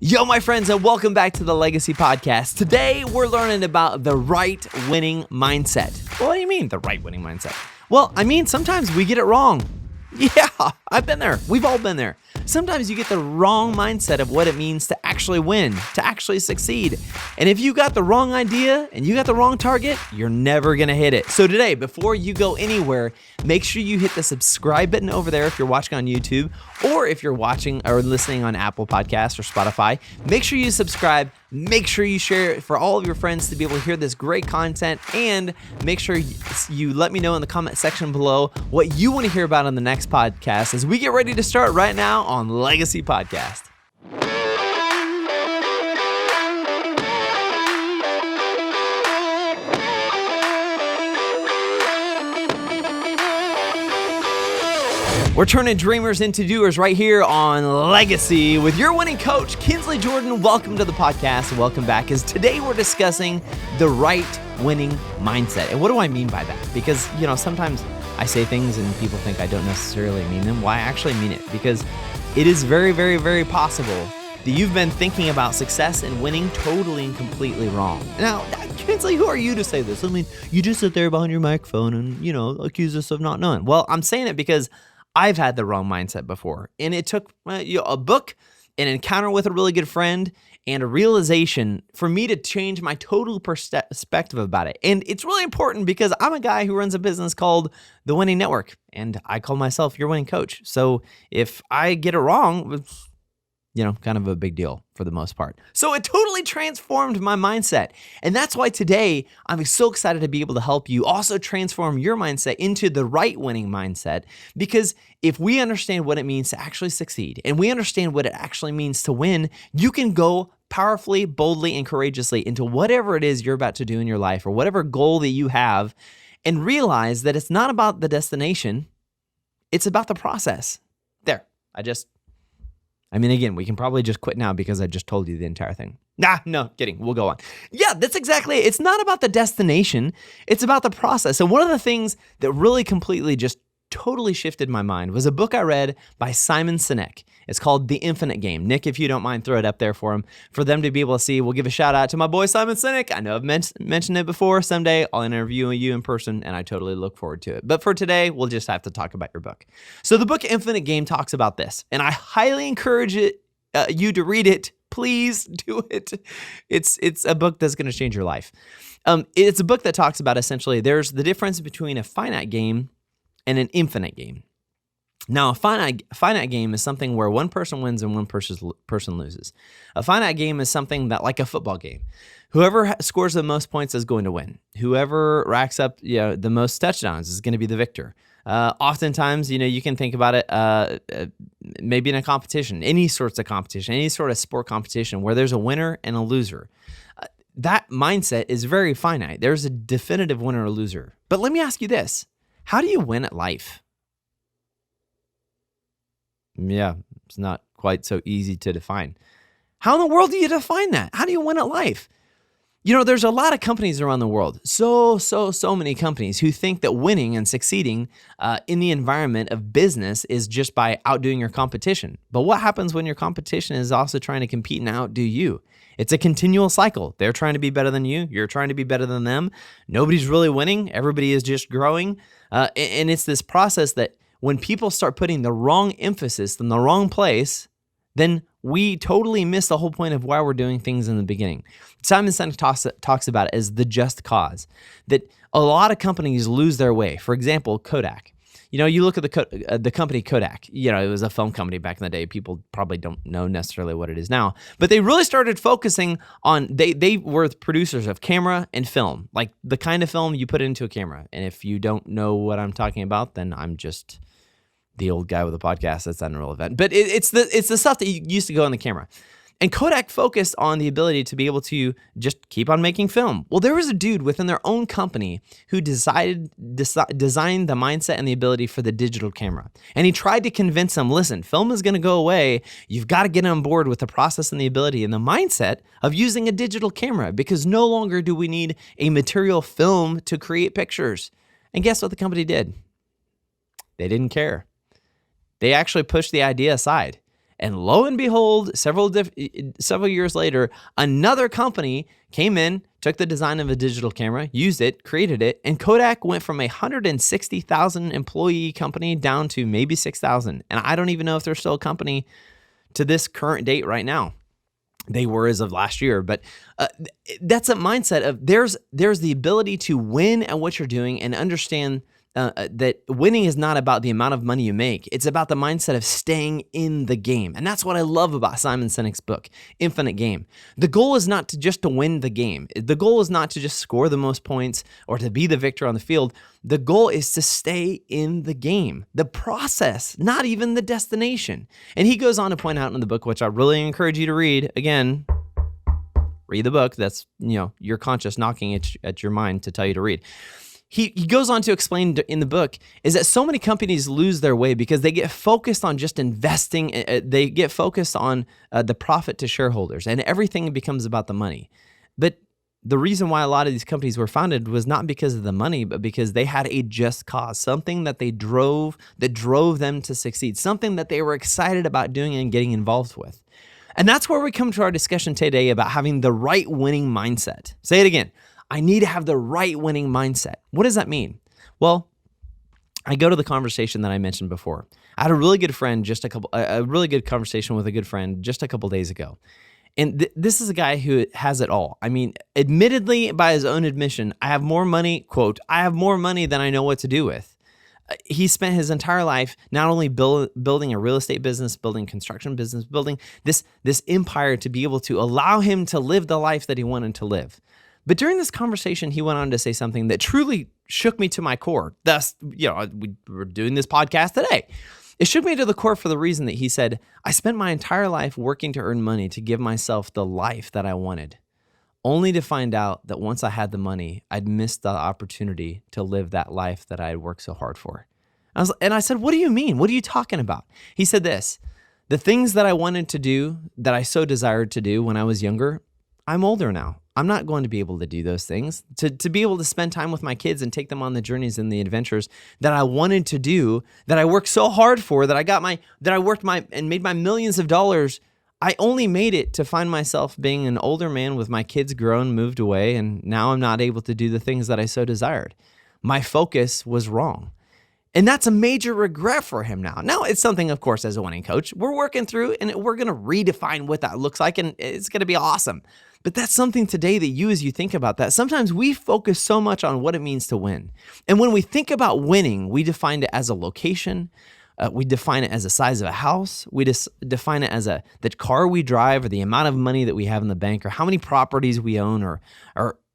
Yo, my friends, and welcome back to the Legacy Podcast. Today, we're learning about the right winning mindset. Well, what do you mean, the right winning mindset? Well, I mean, sometimes we get it wrong. Yeah, I've been there. We've all been there. Sometimes you get the wrong mindset of what it means to actually win, to actually succeed. And if you got the wrong idea and you got the wrong target, you're never going to hit it. So today, before you go anywhere, make sure you hit the subscribe button over there if you're watching on YouTube, or if you're watching or listening on Apple Podcasts or Spotify. Make sure you subscribe. Make sure you share it for all of your friends to be able to hear this great content, and make sure you let me know in the comment section below what you want to hear about on the next podcast as we get ready to start right now on Legacy Podcast. We're turning dreamers into doers right here on Legacy with your winning coach, Kinsley Jordan. Welcome to the podcast. Welcome back, as today we're discussing the right winning mindset. And what do I mean by that? Because, sometimes I say things and people think I don't necessarily mean them. Well, I actually mean it, because it is very, very, very possible that you've been thinking about success and winning totally and completely wrong. Now, Kinsley, who are you to say this? I mean, you just sit there behind your microphone and, accuse us of not knowing. Well, I'm saying it because I've had the wrong mindset before, and it took a book, an encounter with a really good friend, and a realization for me to change my total perspective about it. And it's really important because I'm a guy who runs a business called The Winning Network, and I call myself your winning coach. So if I get it wrong, it's kind of a big deal for the most part. So it totally transformed my mindset. And that's why today I'm so excited to be able to help you also transform your mindset into the right winning mindset. Because if we understand what it means to actually succeed, and we understand what it actually means to win, you can go powerfully, boldly, and courageously into whatever it is you're about to do in your life, or whatever goal that you have, and realize that it's not about the destination, it's about the process. There, again, we can probably just quit now because I just told you the entire thing. No, kidding. We'll go on. Yeah, that's exactly it. It's not about the destination. It's about the process. And one of the things that really completely just totally shifted my mind was a book I read by Simon Sinek. It's called The Infinite Game. Nick, if you don't mind, throw it up there for them to be able to see. We'll give a shout out to my boy Simon Sinek. I know I've mentioned it before. Someday I'll interview you in person, and I totally look forward to it. But for today, we'll just have to talk about your book. So the book Infinite Game talks about this, and I highly encourage you to read it. Please do it. It's a book that's going to change your life. It's a book that talks about, essentially, there's the difference between a finite game and an infinite game. Now, a finite game is something where one person wins and one person loses. A finite game is something that, like a football game, whoever scores the most points is going to win. Whoever racks up the most touchdowns is going to be the victor. Oftentimes, you can think about it maybe in a competition, any sorts of competition, any sort of sport competition where there's a winner and a loser. That mindset is very finite. There's a definitive winner or loser. But let me ask you this. How do you win at life? Yeah, it's not quite so easy to define. How in the world do you define that? How do you win at life? There's a lot of companies around the world, so many companies who think that winning and succeeding in the environment of business is just by outdoing your competition. But what happens when your competition is also trying to compete and outdo you? It's a continual cycle. They're trying to be better than you. You're trying to be better than them. Nobody's really winning. Everybody is just growing. And it's this process that when people start putting the wrong emphasis in the wrong place, then we totally miss the whole point of why we're doing things in the beginning. Simon Sinek talks about it as the just cause, that a lot of companies lose their way. For example, Kodak. You look at the company Kodak. It was a film company back in the day. People probably don't know necessarily what it is now, but they really started focusing on, they were the producers of camera and film, like the kind of film you put into a camera. And if you don't know what I'm talking about, then I'm just the old guy with a podcast that's irrelevant. But it's the stuff that used to go on the camera. And Kodak focused on the ability to be able to just keep on making film. Well, there was a dude within their own company who designed the mindset and the ability for the digital camera. And he tried to convince them, listen, film is going to go away. You've got to get on board with the process and the ability and the mindset of using a digital camera, because no longer do we need a material film to create pictures. And guess what the company did? They didn't care. They actually pushed the idea aside. And lo and behold, several years later, another company came in, took the design of a digital camera, used it, created it, and Kodak went from a 160,000 employee company down to maybe 6,000. And I don't even know if they're still a company to this current date right now. They were as of last year, but that's a mindset of there's the ability to win at what you're doing and understand that winning is not about the amount of money you make. It's about the mindset of staying in the game. And that's what I love about Simon Sinek's book, Infinite Game. The goal is not to win the game. The goal is not to just score the most points or to be the victor on the field. The goal is to stay in the game, the process, not even the destination. And he goes on to point out in the book, which I really encourage you to read. Again, read the book. That's, your conscience knocking at your mind to tell you to read. He goes on to explain in the book is that so many companies lose their way because they get focused on just investing. They get focused on the profit to shareholders, and everything becomes about the money. But the reason why a lot of these companies were founded was not because of the money, but because they had a just cause, something that drove them to succeed, something that they were excited about doing and getting involved with. And that's where we come to our discussion today about having the right winning mindset. Say it again. I need to have the right winning mindset. What does that mean? Well, I go to the conversation that I mentioned before. I had a really good friend, a really good conversation with a good friend just a couple days ago. And this is a guy who has it all. I mean, admittedly, by his own admission, I have more money, quote, I have more money than I know what to do with. He spent his entire life not only building a real estate business, building construction business, building this empire to be able to allow him to live the life that he wanted to live. But during this conversation, he went on to say something that truly shook me to my core. Thus, we're doing this podcast today. It shook me to the core for the reason that he said, I spent my entire life working to earn money to give myself the life that I wanted, only to find out that once I had the money, I'd missed the opportunity to live that life that I had worked so hard for. And I said, what do you mean? What are you talking about? He said this, the things that I wanted to do, that I so desired to do when I was younger, I'm older now. I'm not going to be able to do those things. To be able to spend time with my kids and take them on the journeys and the adventures that I wanted to do, that I worked so hard for, that I worked and made my millions of dollars. I only made it to find myself being an older man with my kids grown, moved away, and now I'm not able to do the things that I so desired. My focus was wrong. And that's a major regret for him now. Now, it's something, of course, as a winning coach, we're working through and we're going to redefine what that looks like, and it's going to be awesome. But that's something today that as you think about that, sometimes we focus so much on what it means to win. And when we think about winning, we define it as a location. We define it as the size of a house. We define it as the car we drive, or the amount of money that we have in the bank, or how many properties we own, or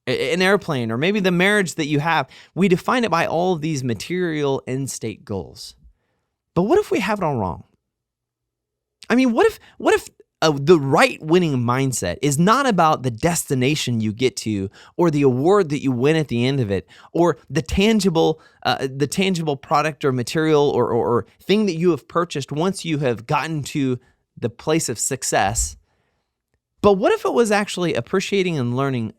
an airplane, or maybe the marriage that you have. We define it by all of these material end state goals. But what if we have it all wrong? I mean, what if the right winning mindset is not about the destination you get to, or the award that you win at the end of it, or the tangible product or material or thing that you have purchased once you have gotten to the place of success. But what if it was actually appreciating and learning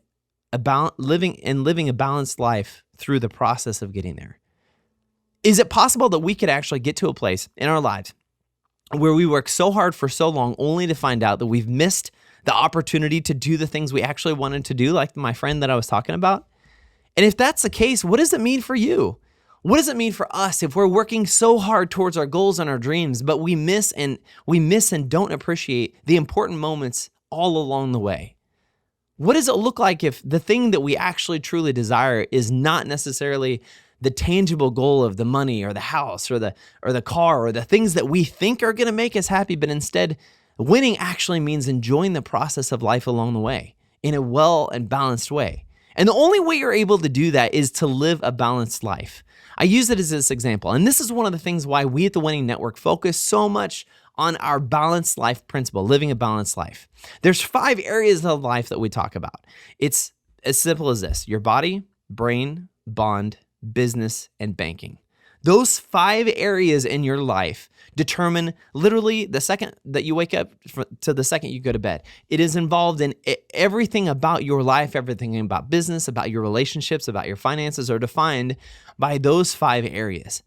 about living a balanced life through the process of getting there? Is it possible that we could actually get to a place in our lives where we work so hard for so long only to find out that we've missed the opportunity to do the things we actually wanted to do, like my friend that I was talking about? And if that's the case, what does it mean for you? What does it mean for us if we're working so hard towards our goals and our dreams, but we miss and don't appreciate the important moments all along the way? What does it look like if the thing that we actually truly desire is not necessarily the tangible goal of the money or the house or the car or the things that we think are going to make us happy, but instead winning actually means enjoying the process of life along the way in a well and balanced way? And the only way you're able to do that is to live a balanced life. I use it as this example, and this is one of the things why we at the Winning Network focus so much on our balanced life principle, living a balanced life. There's 5 areas of life that we talk about. It's as simple as this: your body, brain, bond, business, and banking. Those 5 areas in your life determine literally the second that you wake up to the second you go to bed. It is involved in everything about your life, everything about business, about your relationships, about your finances are defined by those 5 areas.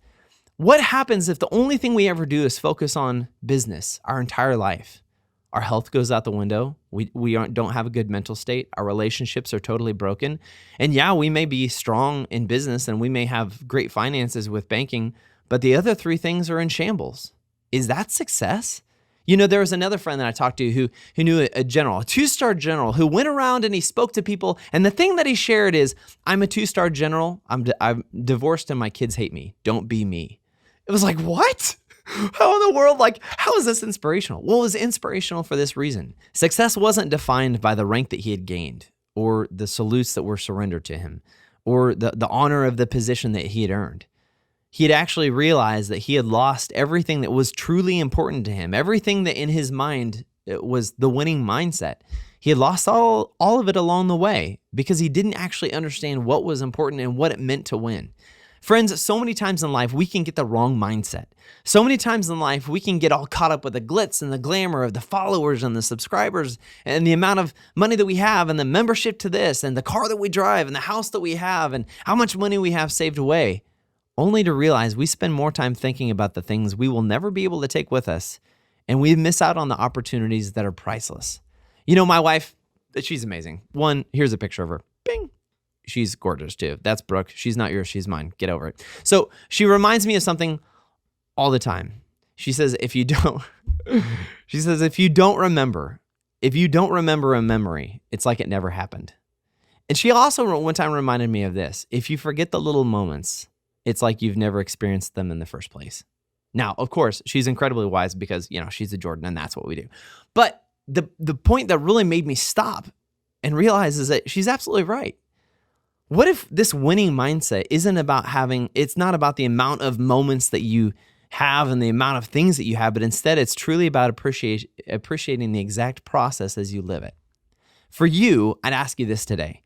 What happens if the only thing we ever do is focus on business our entire life? Our health goes out the window. Don't have a good mental state. Our relationships are totally broken. And yeah, we may be strong in business and we may have great finances with banking, but the other three things are in shambles. Is that success? There was another friend that I talked to who knew a general, a 2-star general, who went around and he spoke to people. And the thing that he shared is, I'm a 2-star general. I'm divorced and my kids hate me. Don't be me. It was like, what? How in the world, how is this inspirational? Well, it was inspirational for this reason. Success wasn't defined by the rank that he had gained or the salutes that were surrendered to him or the honor of the position that he had earned. He had actually realized that he had lost everything that was truly important to him, everything that in his mind was the winning mindset. He had lost all of it along the way because he didn't actually understand what was important and what it meant to win. Friends, so many times in life, we can get the wrong mindset. So many times in life, we can get all caught up with the glitz and the glamour of the followers and the subscribers and the amount of money that we have and the membership to this and the car that we drive and the house that we have and how much money we have saved away, only to realize we spend more time thinking about the things we will never be able to take with us, and we miss out on the opportunities that are priceless. My wife, she's amazing. One, here's a picture of her. Bing. She's gorgeous too. That's Brooke. She's not yours. She's mine. Get over it. So she reminds me of something all the time. She says, if you don't remember a memory, it's like it never happened. And she also one time reminded me of this. If you forget the little moments, it's like you've never experienced them in the first place. Now, of course, she's incredibly wise because, she's a Jordan and that's what we do. But the point that really made me stop and realize is that she's absolutely right. What if this winning mindset it's not about the amount of moments that you have and the amount of things that you have, but instead it's truly about appreciating the exact process as you live it. For you, I'd ask you this today.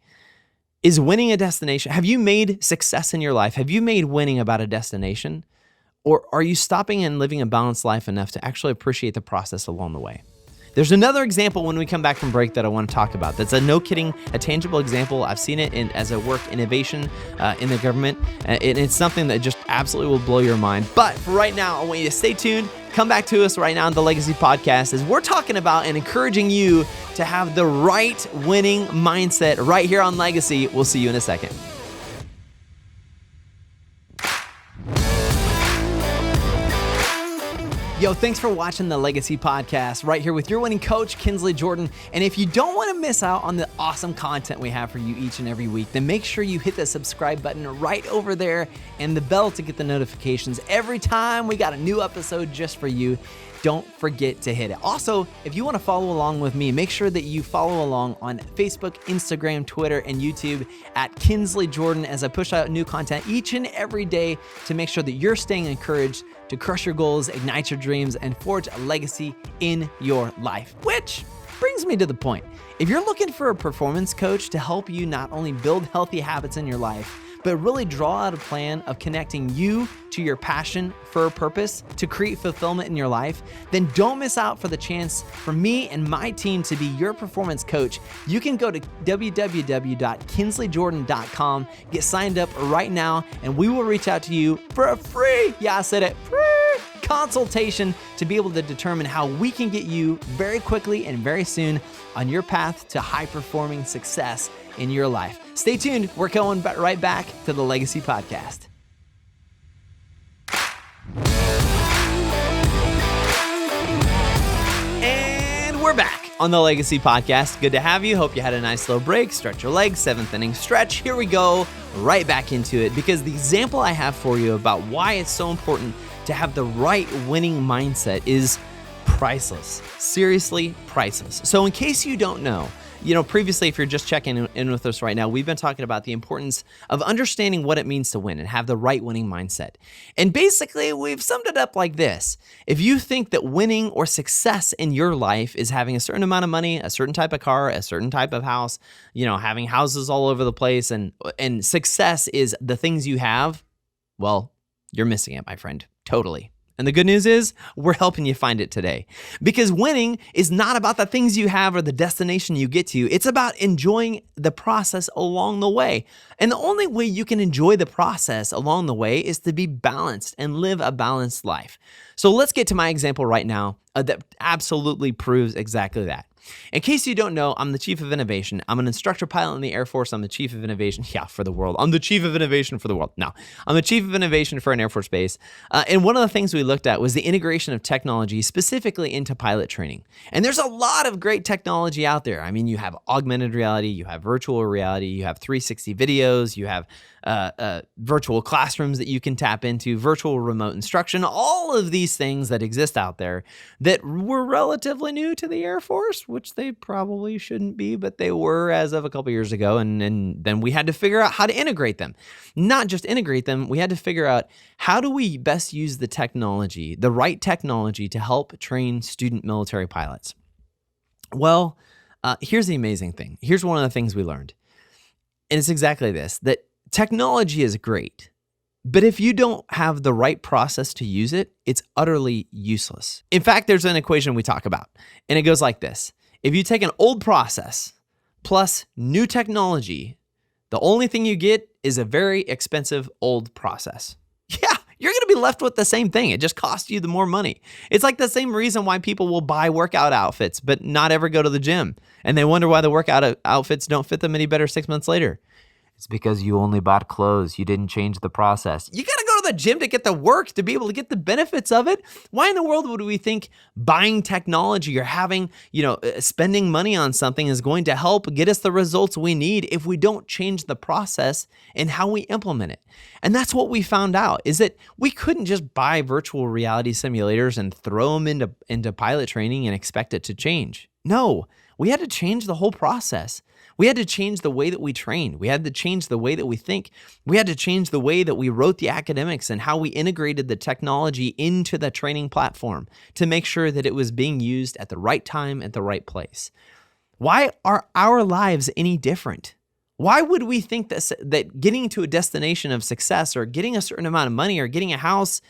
Is winning a destination? Have you made success in your life? Have you made winning about a destination? Or are you stopping and living a balanced life enough to actually appreciate the process along the way? There's another example when we come back from break that I want to talk about. That's a tangible example. I've seen it as a work innovation in the government. It's something that just absolutely will blow your mind. But for right now, I want you to stay tuned. Come back to us right now on the Legacy Podcast as we're talking about and encouraging you to have the right winning mindset right here on Legacy. We'll see you in a second. Yo, thanks for watching the Legacy Podcast right here with your winning coach, Kinsley Jordan. And if you don't want to miss out on the awesome content we have for you each and every week, then make sure you hit the subscribe button right over there and the bell to get the notifications every time we got a new episode just for you. Don't forget to hit it. Also, if you want to follow along with me, make sure that you follow along on Facebook, Instagram, Twitter, and YouTube at Kinsley Jordan as I push out new content each and every day to make sure that you're staying encouraged to crush your goals, ignite your dreams, and forge a legacy in your life. Which brings me to the point. If you're looking for a performance coach to help you not only build healthy habits in your life, but really draw out a plan of connecting you to your passion for a purpose to create fulfillment in your life, then don't miss out for the chance for me and my team to be your performance coach. You can go to www.kinsleyjordan.com, get signed up right now, and we will reach out to you for a free, yeah, I said it, free consultation to be able to determine how we can get you very quickly and very soon on your path to high-performing success in your life. Stay tuned. We're going right back to the Legacy Podcast. And we're back on the Legacy Podcast. Good to have you. Hope you had a nice little break. Stretch your legs, 7th inning stretch. Here we go, right back into it, because the example I have for you about why it's so important to have the right winning mindset is priceless. Seriously, priceless. So in case you don't know, previously, if you're just checking in with us right now, we've been talking about the importance of understanding what it means to win and have the right winning mindset. And basically, we've summed it up like this. If you think that winning or success in your life is having a certain amount of money, a certain type of car, a certain type of house, having houses all over the place, and success is the things you have, well, you're missing it, my friend. Totally. And the good news is we're helping you find it today, because winning is not about the things you have or the destination you get to. It's about enjoying the process along the way. And the only way you can enjoy the process along the way is to be balanced and live a balanced life. So let's get to my example right now that absolutely proves exactly that. In case you don't know, I'm the Chief of Innovation. I'm an instructor pilot in the Air Force. I'm the Chief of Innovation, for the world. I'm the Chief of Innovation for the world. No, I'm the Chief of Innovation for an Air Force base. And one of the things we looked at was the integration of technology specifically into pilot training. And there's a lot of great technology out there. I mean, you have augmented reality, you have virtual reality, you have 360 videos, you have virtual classrooms that you can tap into, virtual remote instruction, all of these things that exist out there that were relatively new to the Air Force, which they probably shouldn't be, but they were as of a couple years ago. And then we had to figure out how to integrate them. Not just integrate them, we had to figure out how do we best use the technology, the right technology to help train student military pilots. Well, here's the amazing thing. Here's one of the things we learned. And it's exactly this, that technology is great, but if you don't have the right process to use it, it's utterly useless. In fact, there's an equation we talk about, and it goes like this. If you take an old process plus new technology, the only thing you get is a very expensive old process. Yeah, you're going to be left with the same thing. It just costs you the more money. It's like the same reason why people will buy workout outfits but not ever go to the gym, and they wonder why the workout outfits don't fit them any better 6 months later. It's because you only bought clothes. You didn't change the process. You got to go to the gym to get the work, to be able to get the benefits of it. Why in the world would we think buying technology or having, spending money on something is going to help get us the results we need if we don't change the process and how we implement it? And that's what we found out, is that we couldn't just buy virtual reality simulators and throw them into pilot training and expect it to change. No, we had to change the whole process. We had to change the way that we trained. We had to change the way that we think. We had to change the way that we wrote the academics and how we integrated the technology into the training platform to make sure that it was being used at the right time, at the right place. Why are our lives any different? Why would we think that getting to a destination of success or getting a certain amount of money or getting a house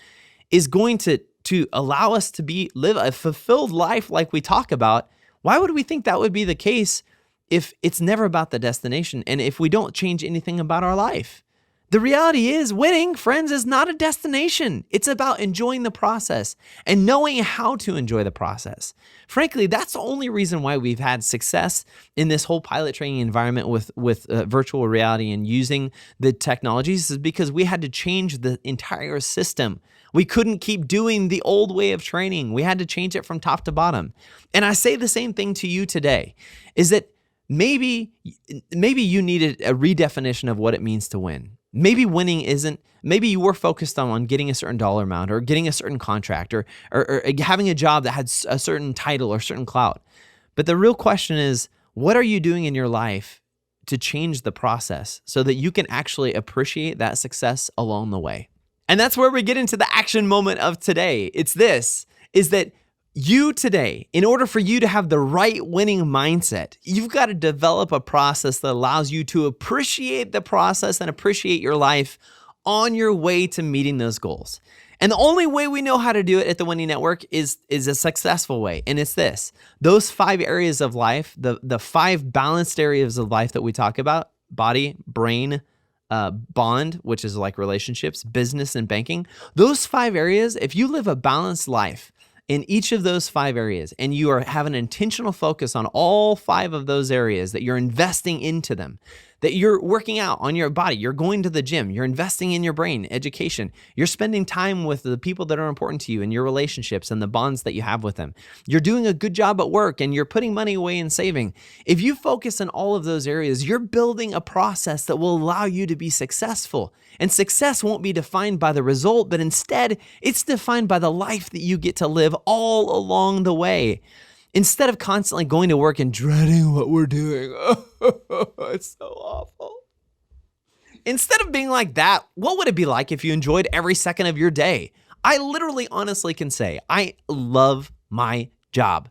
is going to allow us to live a fulfilled life like we talk about? Why would we think that would be the case if it's never about the destination and if we don't change anything about our life? The reality is, winning, friends, is not a destination. It's about enjoying the process and knowing how to enjoy the process. Frankly, that's the only reason why we've had success in this whole pilot training environment with virtual reality and using the technologies, is because we had to change the entire system. We couldn't keep doing the old way of training. We had to change it from top to bottom. And I say the same thing to you today, is that maybe you needed a redefinition of what it means to win. Maybe winning maybe you were focused on getting a certain dollar amount or getting a certain contract or having a job that had a certain title or certain clout. But the real question is, what are you doing in your life to change the process so that you can actually appreciate that success along the way? And that's where we get into the action moment of today. It's this, is that you today, in order for you to have the right winning mindset, you've got to develop a process that allows you to appreciate the process and appreciate your life on your way to meeting those goals. And the only way we know how to do it at the Winning Network is a successful way. And it's this: those 5 areas of life, the 5 balanced areas of life that we talk about: body, brain, bond, which is like relationships, business, and banking. Those 5 areas, if you live a balanced life in each of those 5 areas, and you have an intentional focus on all 5 of those areas, that you're investing into them, that you're working out on your body, you're going to the gym, you're investing in your brain, education, you're spending time with the people that are important to you and your relationships and the bonds that you have with them, you're doing a good job at work, and you're putting money away and saving. If you focus on all of those areas, you're building a process that will allow you to be successful. And success won't be defined by the result, but instead it's defined by the life that you get to live all along the way. Instead of constantly going to work and dreading what we're doing. It's so awful. Instead of being like that, what would it be like if you enjoyed every second of your day? I literally honestly can say I love my job.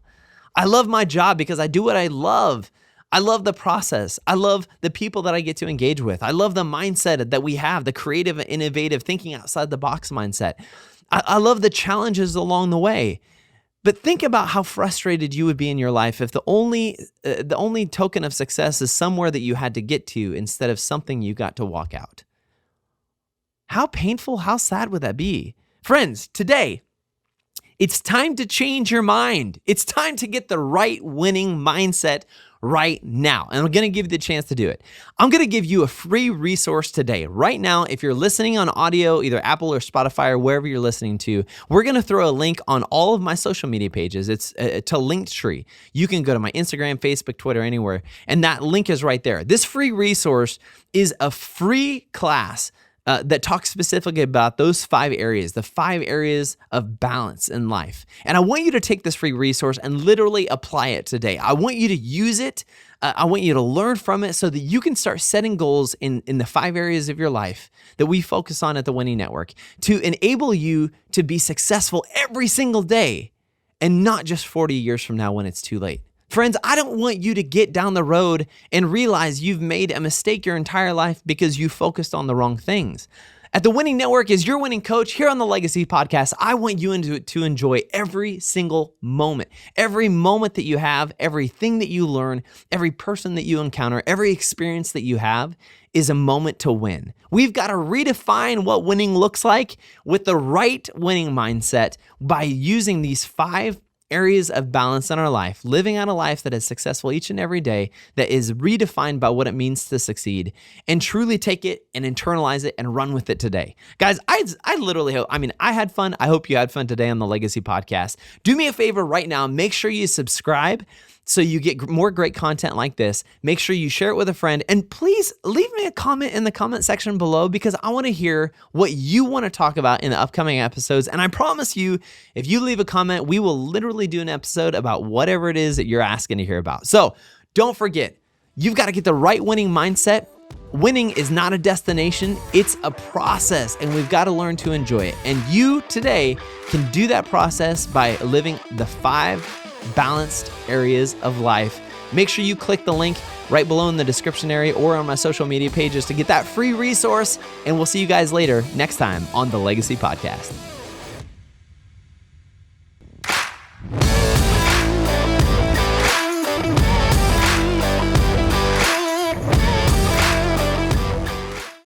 I love my job because I do what I love. I love the process. I love the people that I get to engage with. I love the mindset that we have, the creative and innovative thinking outside the box mindset. I love the challenges along the way. But think about how frustrated you would be in your life if the only token of success is somewhere that you had to get to instead of something you got to walk out. How painful, how sad would that be? Friends, today, it's time to change your mind. It's time to get the right winning mindset right now. And I'm going to give you the chance to do it. I'm going to give you a free resource today. Right now, if you're listening on audio, either Apple or Spotify or wherever you're listening to, we're going to throw a link on all of my social media pages. It's to Linktree. You can go to my Instagram, Facebook, Twitter, anywhere, and that link is right there. This free resource is a free class that talks specifically about those 5 areas, the 5 areas of balance in life. And I want you to take this free resource and literally apply it today. I want you to use it. I want you to learn from it so that you can start setting goals in the 5 areas of your life that we focus on at the Winning Network to enable you to be successful every single day and not just 40 years from now when it's too late. Friends, I don't want you to get down the road and realize you've made a mistake your entire life because you focused on the wrong things. At the Winning Network, as your winning coach here on the Legacy Podcast, I want you to enjoy every single moment that you have, everything that you learn, every person that you encounter, every experience that you have is a moment to win. We've got to redefine what winning looks like with the right winning mindset by using these 5 areas of balance in our life, living out a life that is successful each and every day, that is redefined by what it means to succeed, and truly take it and internalize it and run with it today. Guys, I literally hope, I had fun. I hope you had fun today on the Legacy Podcast. Do me a favor right now, make sure you subscribe so you get more great content like this. Make sure you share it with a friend, and please leave me a comment in the comment section below because I want to hear what you want to talk about in the upcoming episodes. And I promise you, if you leave a comment, we will literally do an episode about whatever it is that you're asking to hear about. So don't forget, you've got to get the right winning mindset. Winning is not a destination, it's a process, and we've got to learn to enjoy it. And you today can do that process by living the 5 balanced areas of life. Make sure you click the link right below in the description area or on my social media pages to get that free resource, and we'll see you guys later next time on the Legacy Podcast.